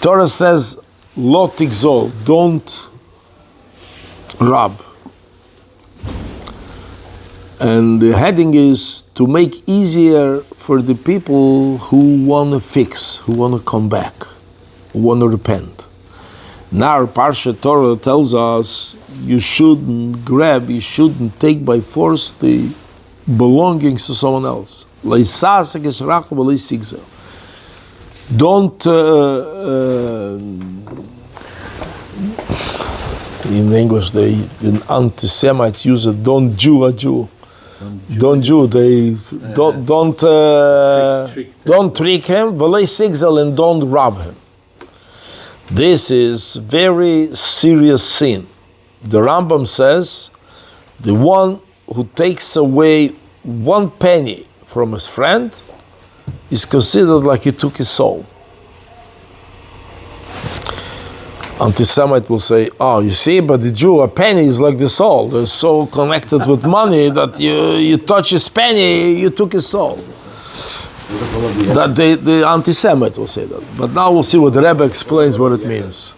Torah says, "Lo tigzol," don't rob. And the heading is to make easier for the people who want to fix, who want to come back, who want to repent. Now, Parshat Torah tells us you shouldn't grab, you shouldn't take by force the belongings to someone else. Don't, in English, the anti-Semites use it, don't Jew a Jew. Don't Jew, don't trick him, and don't rob him. This is very serious sin. The Rambam says, the one who takes away 1 penny from his friend is considered like he took his soul. Anti-Semite will say, "Oh, you see, but the Jew, a penny is like the soul. They're so connected with money that you touch his penny, you took his soul." That the anti-Semite will say that. But now we'll see what the Rebbe explains what it means.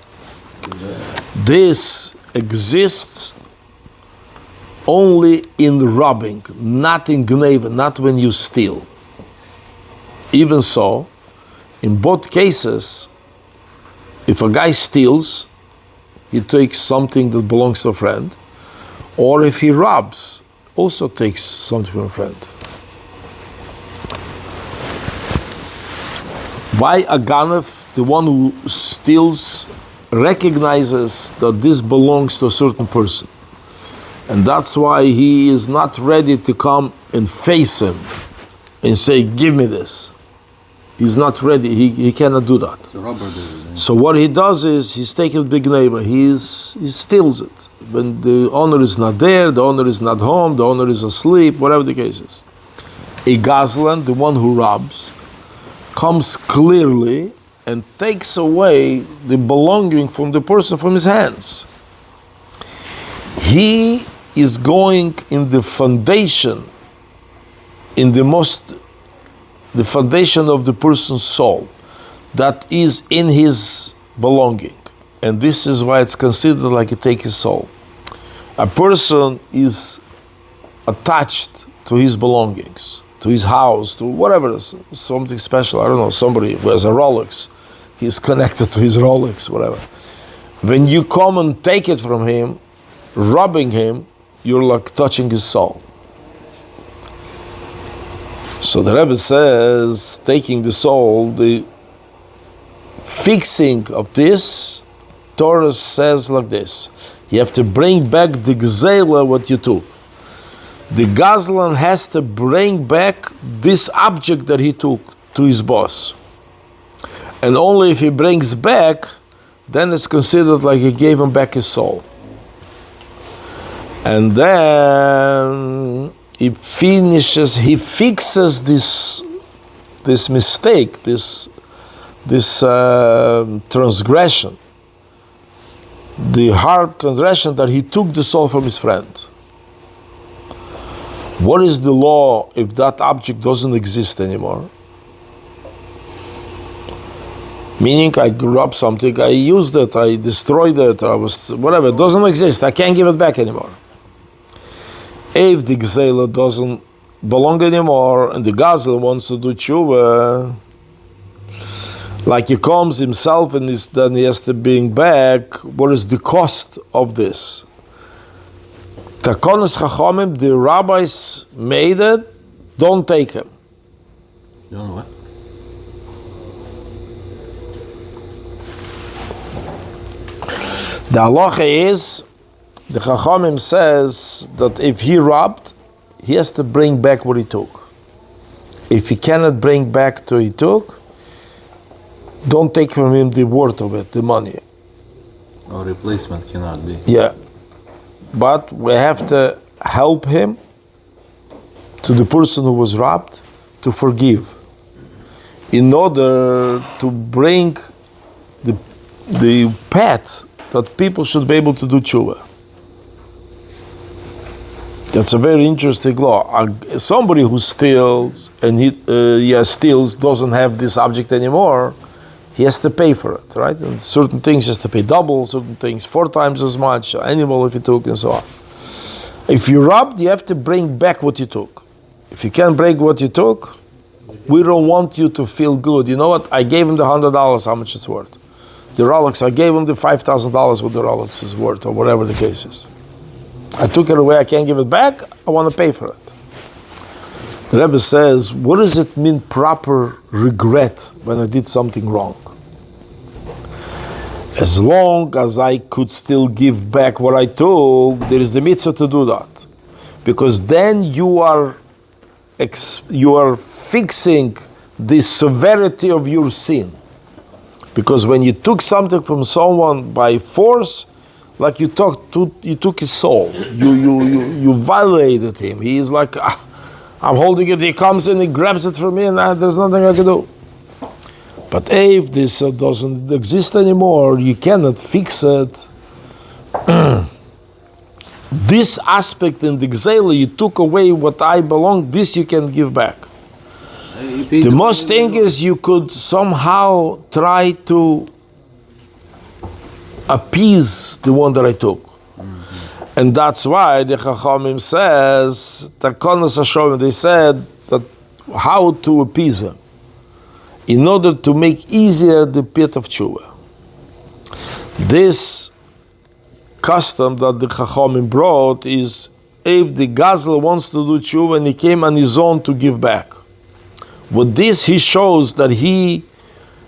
This exists only in robbing, not in gneva, not when you steal. Even so, in both cases, if a guy steals, he takes something that belongs to a friend, or if he robs, also takes something from a friend. Why a ganav, the one who steals, recognizes that this belongs to a certain person. And that's why he is not ready to come and face him and say, "Give me this." He's not ready, he cannot do that. So what he does is, he's taking big neighbor, he steals it. When the owner is not there, the owner is not home, the owner is asleep, whatever the case is. A gazlan, the one who robs, comes clearly and takes away the belonging from the person from his hands. He is going in the foundation, the foundation of the person's soul, that is in his belonging. And this is why it's considered like he take his soul. A person is attached to his belongings, to his house, to whatever it is, something special, I don't know, somebody who has a Rolex, he's connected to his Rolex, whatever. When you come and take it from him, robbing him, you're like touching his soul. So the Rebbe says, taking the soul, the fixing of this, Torah says like this: you have to bring back the gzela, what you took. The gazlan has to bring back this object that he took to his boss. And only if he brings back, then it's considered like he gave him back his soul. And then he fixes this mistake, this transgression, the hard transgression that he took the soul from his friend. What is the law if that object doesn't exist anymore? Meaning, I robbed something, I used it, I destroyed it, whatever, it doesn't exist, I can't give it back anymore. If the gzela doesn't belong anymore and the gazelle wants to do tshuva, like he comes himself and then he has to bring back, what is the cost of this? Takonos Chachamim, the rabbis made it, don't take him. Don't what? The halacha is, the Chachamim says that if he robbed, he has to bring back what he took. If he cannot bring back what he took, don't take from him the worth of it, the money. Or replacement cannot be. Yeah. But we have to help him, to the person who was robbed, to forgive, in order to bring the path that people should be able to do tshuva. That's a very interesting law. Somebody who steals and he steals doesn't have this object anymore, he has to pay for it, right? And certain things he has to pay double, certain things 4 times as much, animal if you took, and so on. If you robbed, you have to bring back what you took. If you can't bring what you took, we don't want you to feel good. You know what? I gave him the $100, how much it's worth. The Rolex, I gave him the $5,000 what the Rolex is worth, or whatever the case is. I took it away, I can't give it back, I want to pay for it. The Rebbe says, what does it mean proper regret when I did something wrong? As long as I could still give back what I took, there is the mitzvah to do that. Because then you are fixing the severity of your sin. Because when you took something from someone by force, like you took his soul, you violated him. He is like, I'm holding it, he comes in, he grabs it from me, and there's nothing I can do. But if this doesn't exist anymore, you cannot fix it. This aspect in the Gzela, you took away what I belong, this you can give back. The most thing is you could somehow try to appease the one that I took. Mm-hmm. And that's why the Chachamim says, Takonas Hashem, they said that how to appease him in order to make easier the pit of tshuva. This custom that the Chachamim brought is if the Gazel wants to do tshuva and he came on his own to give back. With this he shows that he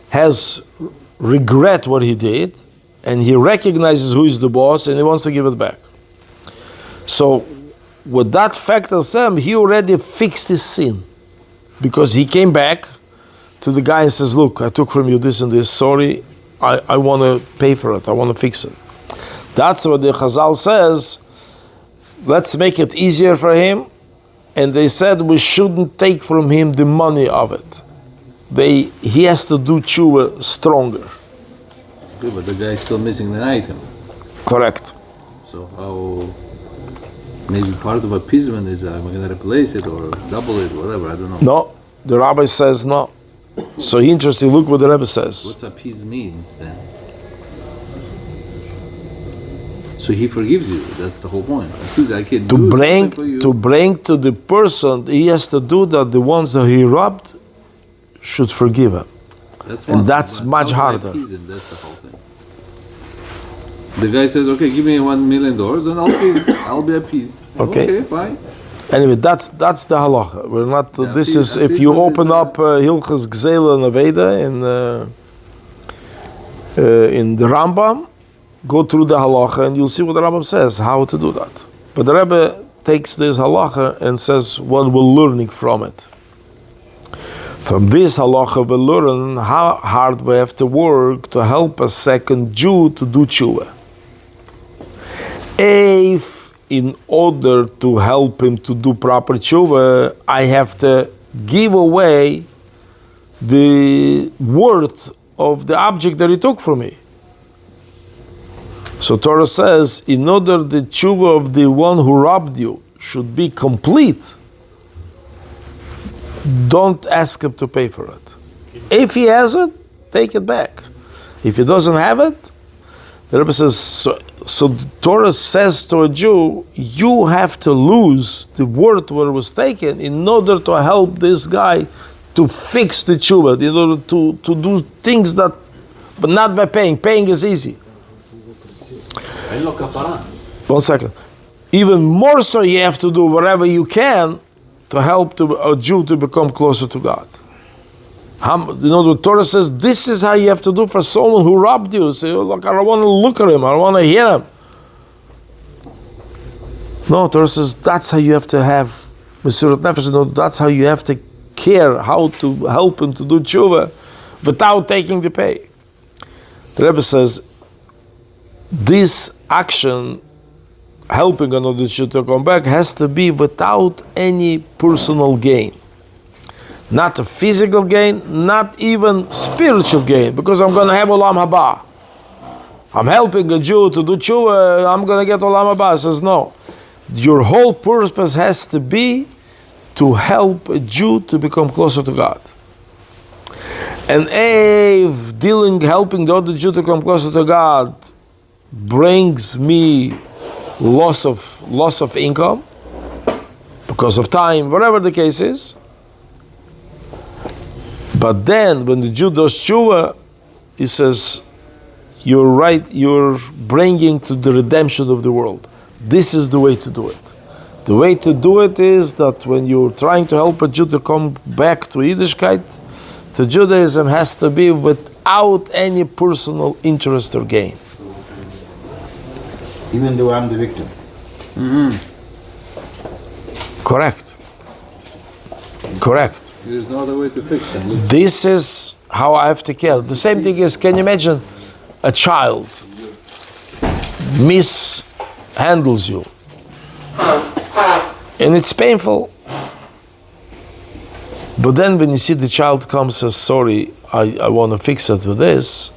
has regret what he did and he recognizes who is the boss and he wants to give it back. So with that fact of Sam, he already fixed his sin because he came back to the guy and says, look, I took from you this and this, sorry, I want to pay for it, I want to fix it. That's what the Chazal says, let's make it easier for him. And they said we shouldn't take from him the money of it. He has to do tshuva stronger. Okay, but the guy is still missing an item. Correct. So how, maybe part of appeasement is I'm going to replace it or double it, whatever, I don't know. No, the Rabbi says no. So interesting, look what the Rebbe says. What's appease means then? So he forgives you. That's the whole point. I can't to bring to the person, he has to do that. The ones that he robbed should forgive him, and that's much harder. That's the whole thing. The guy says, "Okay, give me $1 million, and I'll be appeased." Okay, fine. Anyway, that's the halacha. We're not. This is if you open up Hilchas Gzela and Aveda in the Rambam. Go through the halacha and you'll see what the Rambam says, how to do that. But the Rebbe takes this halacha and says one will learning from it. From this halacha we learn how hard we have to work to help a second Jew to do tshuva. If in order to help him to do proper tshuva, I have to give away the worth of the object that he took from me. So Torah says, in order the tshuva of the one who robbed you should be complete, don't ask him to pay for it. If he has it, take it back. If he doesn't have it, the Rebbe says, so the Torah says to a Jew, you have to lose the word where it was taken in order to help this guy to fix the tshuva, in order to do things that, but not by paying. Paying is easy. 1 second. Even more so, you have to do whatever you can to help a Jew to become closer to God. The Torah says this is how you have to do for someone who robbed you. Say, oh, look, I don't want to look at him, I don't want to hear him. No, Torah says that's how you have to have Mesirat Nefesh. No, that's how you have to care how to help him to do tshuva without taking the pay. The Rebbe says this action, helping another Jew to come back, has to be without any personal gain. Not a physical gain, not even spiritual gain, because I'm going to have Olam Haba. I'm helping a Jew to do tshuva, I'm going to get Olam Haba. He says, no. Your whole purpose has to be to help a Jew to become closer to God. And if helping the other Jew to come closer to God brings me loss of income because of time, whatever the case is. But then when the Jew does tshuva, he says, you're right, you're bringing to the redemption of the world. This is the way to do it. The way to do it is that when you're trying to help a Jew to come back to Yiddishkeit, to Judaism has to be without any personal interest or gain. Even though I'm the victim. Mm-hmm. Correct. There's no other way to fix it. This is how I have to care. The same thing is, can you imagine a child mishandles you? And it's painful. But then when you see the child comes and says, sorry, I want to fix it with this,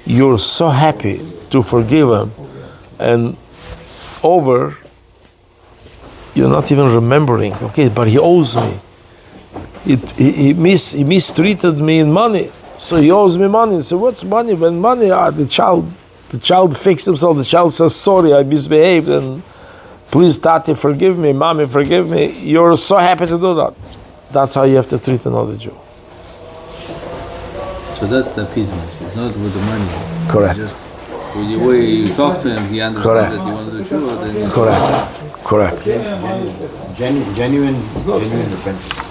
you're so happy to forgive him. And you're not even remembering, okay, but he owes me. He mistreated me in money, so he owes me money. So what's money? When money, the child fixed himself. The child says, sorry, I misbehaved, and please, Tati, forgive me, Mommy, forgive me. You're so happy to do that. That's how you have to treat another Jew. So that's the appeasement. It's not with the money. Correct. Just with the way you talk to him, he understands that you want to do tshuva. Then Correct. Genuine repentance.